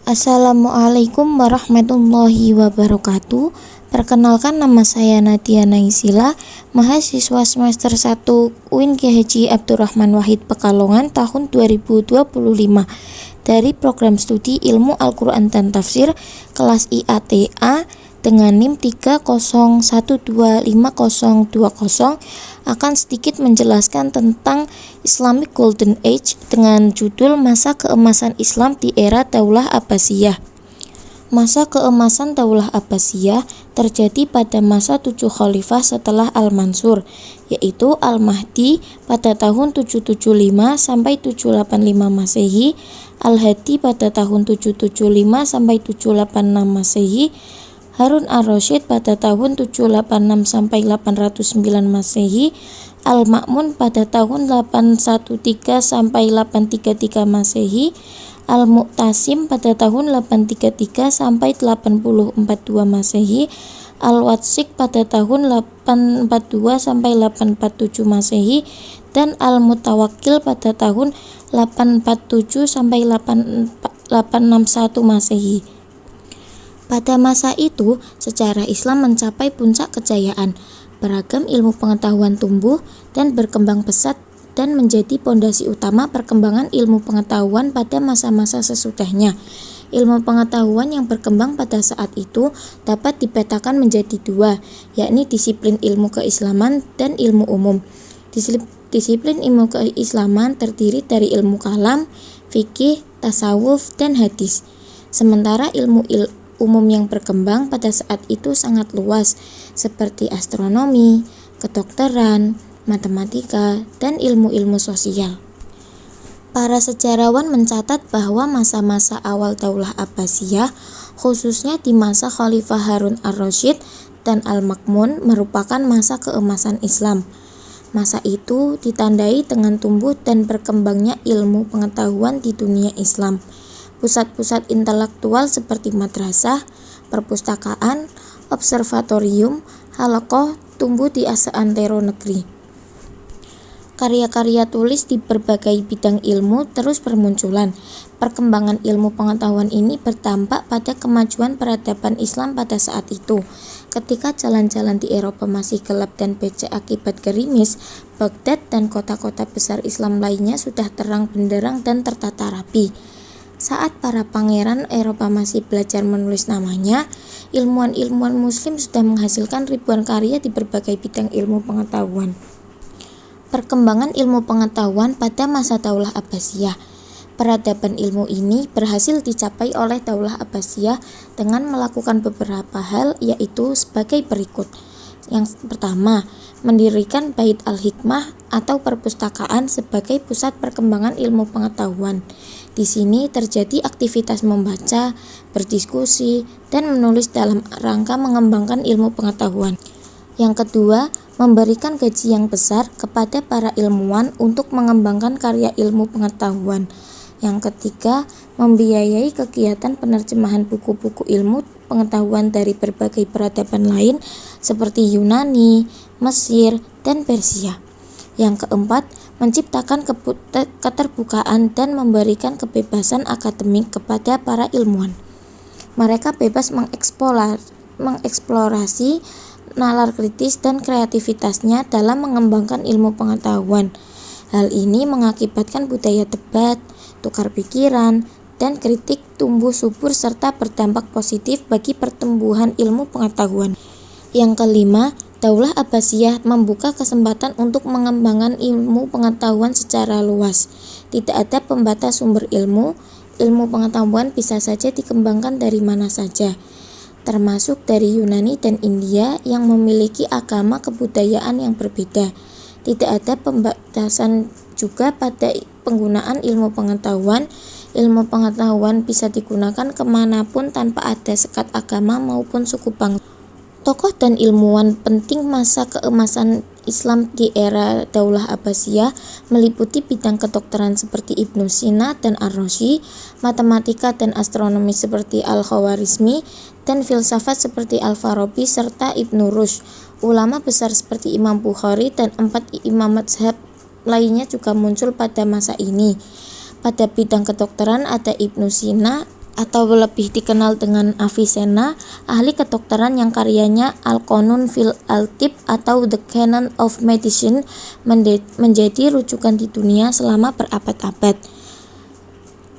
Assalamualaikum warahmatullahi wabarakatuh. Perkenalkan, nama saya Nadia Naisila, mahasiswa semester 1 UIN Kiai Haji Abdurrahman Wahid Pekalongan tahun 2025 dari program studi Ilmu Al-Quran dan Tafsir kelas IATA dengan NIM 3012520 akan sedikit menjelaskan tentang Islamic Golden Age dengan judul Masa Keemasan Islam di Era Daulah Abbasiyah. Masa keemasan Daulah Abbasiyah terjadi pada masa 7 khalifah setelah Al-Mansur, yaitu Al-Mahdi pada tahun 775 sampai 785 Masehi, Al-Hadi pada tahun 775 sampai 786 Masehi, Harun ar-Rasyid pada tahun 786 sampai 809 Masehi, Al-Ma'mun pada tahun 813 sampai 833 Masehi, Al-Mu'tasim pada tahun 833 sampai 8042 Masehi, Al-Watsik pada tahun 842 sampai 847 Masehi, dan Al-Mutawakkil pada tahun 847 sampai 861 Masehi. Pada masa itu, sejarah Islam mencapai puncak kejayaan. Beragam ilmu pengetahuan tumbuh dan berkembang pesat dan menjadi pondasi utama perkembangan ilmu pengetahuan pada masa-masa sesudahnya. Ilmu pengetahuan yang berkembang pada saat itu dapat dipetakan menjadi dua, yakni disiplin ilmu keislaman dan ilmu umum. Disiplin ilmu keislaman terdiri dari ilmu kalam, fikih, tasawuf, dan hadis. Sementara ilmu umum yang berkembang pada saat itu sangat luas, seperti astronomi, kedokteran, matematika, dan ilmu-ilmu sosial. Para sejarawan mencatat bahwa masa-masa awal Daulah Abbasiyah, khususnya di masa Khalifah Harun ar-Rasyid dan Al-Ma'mun, merupakan masa keemasan Islam. Masa itu ditandai dengan tumbuh dan berkembangnya ilmu pengetahuan di dunia Islam. Pusat-pusat intelektual seperti madrasah, perpustakaan, observatorium, halaqah tumbuh di seantero negeri. Karya-karya tulis di berbagai bidang ilmu terus bermunculan. Perkembangan ilmu pengetahuan ini berdampak pada kemajuan peradaban Islam pada saat itu. Ketika jalan-jalan di Eropa masih gelap dan becek akibat gerimis, Baghdad dan kota-kota besar Islam lainnya sudah terang benderang dan tertata rapi. Saat para pangeran Eropa masih belajar menulis namanya, ilmuwan-ilmuwan muslim sudah menghasilkan ribuan karya di berbagai bidang ilmu pengetahuan. Perkembangan ilmu pengetahuan pada masa Daulah Abbasiyah. Peradaban ilmu ini berhasil dicapai oleh Daulah Abbasiyah dengan melakukan beberapa hal, yaitu sebagai berikut. Yang pertama, mendirikan Bait al-Hikmah atau perpustakaan sebagai pusat perkembangan ilmu pengetahuan. Di sini terjadi aktivitas membaca, berdiskusi, dan menulis dalam rangka mengembangkan ilmu pengetahuan. Yang kedua, memberikan gaji yang besar kepada para ilmuwan untuk mengembangkan karya ilmu pengetahuan. Yang ketiga, membiayai kegiatan penerjemahan buku-buku ilmu pengetahuan dari berbagai peradaban lain seperti Yunani, Mesir, dan Persia. Yang keempat, menciptakan keterbukaan dan memberikan kebebasan akademik kepada para ilmuwan. Mereka bebas mengeksplorasi nalar kritis dan kreativitasnya dalam mengembangkan ilmu pengetahuan. Hal ini mengakibatkan budaya debat, tukar pikiran, dan kritik tumbuh subur serta berdampak positif bagi pertumbuhan ilmu pengetahuan. Yang kelima, Daulah Abbasiyah membuka kesempatan untuk mengembangkan ilmu pengetahuan secara luas. Tidak ada pembatas sumber ilmu pengetahuan bisa saja dikembangkan dari mana saja, termasuk dari Yunani dan India yang memiliki agama kebudayaan yang berbeda. Tidak ada pembatasan juga pada penggunaan ilmu pengetahuan. Ilmu pengetahuan bisa digunakan kemanapun tanpa ada sekat agama maupun suku bangsa. Tokoh dan ilmuwan penting masa keemasan Islam di era Daulah Abbasiyah meliputi bidang kedokteran seperti Ibnu Sina dan Ar-Razi, matematika dan astronomi seperti Al-Khawarizmi, dan filsafat seperti Al-Farabi serta Ibnu Rushd. Ulama besar seperti Imam Bukhari dan 4 imam mazhab lainnya juga muncul pada masa ini. Pada bidang kedokteran ada Ibnu Sina, atau lebih dikenal dengan Avicenna, ahli kedokteran yang karyanya Al-Qanun fil Al-Tibb atau The Canon of Medicine menjadi rujukan di dunia selama berabad-abad.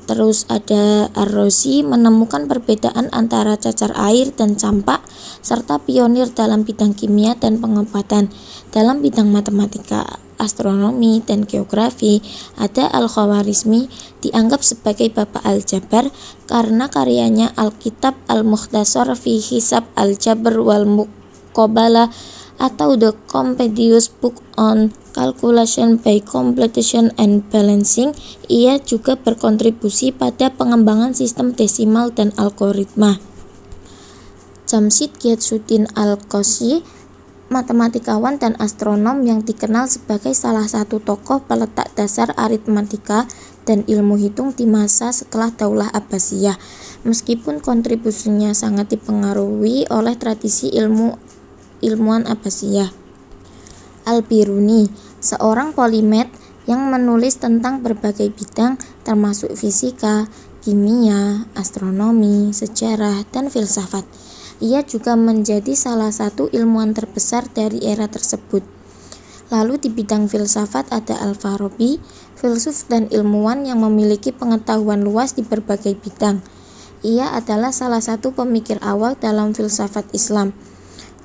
Terus ada Ar-Razi menemukan perbedaan antara cacar air dan campak, serta pionir dalam bidang kimia dan pengobatan. Dalam bidang matematika, astronomi, dan geografi, ada Al-Khawarizmi dianggap sebagai bapak aljabar karena karyanya Al-Kitab Al-Mukhtasar fi Hisab Al-Jabr wal Muqabalah atau The Compendious Book on Calculation by Computation and Balancing. Ia juga berkontribusi pada pengembangan sistem desimal dan algoritma. Jamshid Gyatsuddin Al-Qasi, matematikawan dan astronom yang dikenal sebagai salah satu tokoh peletak dasar aritmatika dan ilmu hitung di masa setelah Daulah Abbasiyah. Meskipun kontribusinya sangat dipengaruhi oleh tradisi ilmuwan Abbasiyah. Al-Biruni, seorang polimet yang menulis tentang berbagai bidang termasuk fisika, kimia, astronomi, sejarah, dan filsafat. Ia juga menjadi salah satu ilmuwan terbesar dari era tersebut. Lalu di bidang filsafat ada Al-Farabi, filsuf dan ilmuwan yang memiliki pengetahuan luas di berbagai bidang. Ia adalah salah satu pemikir awal dalam filsafat Islam.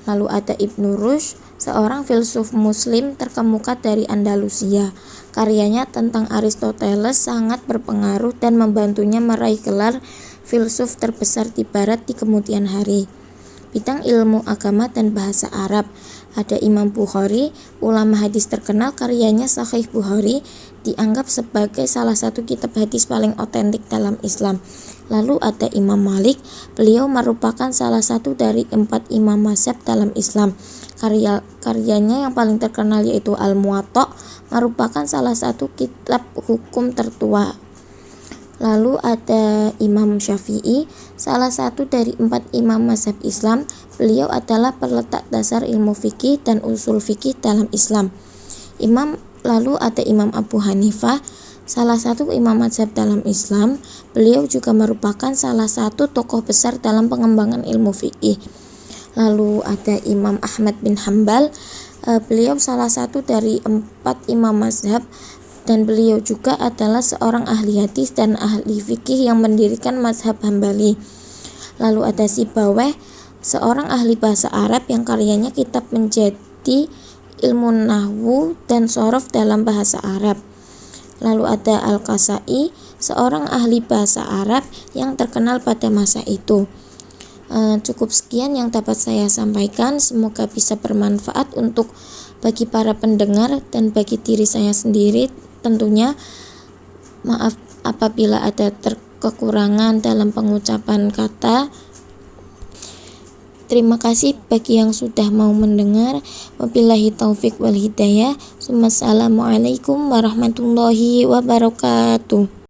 Lalu ada Ibnu Rushd, seorang filsuf muslim terkemuka dari Andalusia. Karyanya tentang Aristoteles sangat berpengaruh dan membantunya meraih gelar filsuf terbesar di barat di kemudian hari. Bidang ilmu agama dan bahasa Arab, ada Imam Bukhari, ulama hadis terkenal. Karyanya Sahih Bukhari dianggap sebagai salah satu kitab hadis paling otentik dalam Islam. Lalu ada Imam Malik, beliau merupakan salah satu dari 4 imam mazhab dalam Islam. Karyanya yang paling terkenal yaitu Al-Muwatta, merupakan salah satu kitab hukum tertua. Lalu ada Imam Syafi'i, salah satu dari 4 imam mazhab Islam. Beliau adalah peletak dasar ilmu fikih dan usul fikih dalam Islam. Lalu ada Imam Abu Hanifah, salah satu imam mazhab dalam Islam. Beliau juga merupakan salah satu tokoh besar dalam pengembangan ilmu fikih. Lalu ada Imam Ahmad bin Hambal, beliau salah satu dari 4 imam mazhab, dan beliau juga adalah seorang ahli hadis dan ahli fikih yang mendirikan mazhab Hambali. Lalu ada Sibawayh, seorang ahli bahasa Arab yang karyanya kitab menjadi ilmu nahwu dan shorof dalam bahasa Arab. Lalu ada Al-Kasai, seorang ahli bahasa Arab yang terkenal pada masa itu. Cukup sekian yang dapat saya sampaikan, semoga bisa bermanfaat untuk bagi para pendengar dan bagi diri saya sendiri. Tentunya maaf apabila ada kekurangan dalam pengucapan kata. Terima kasih bagi yang sudah mau mendengar. Wabillahi taufik wal hidayah. Assalamualaikum warahmatullahi wabarakatuh.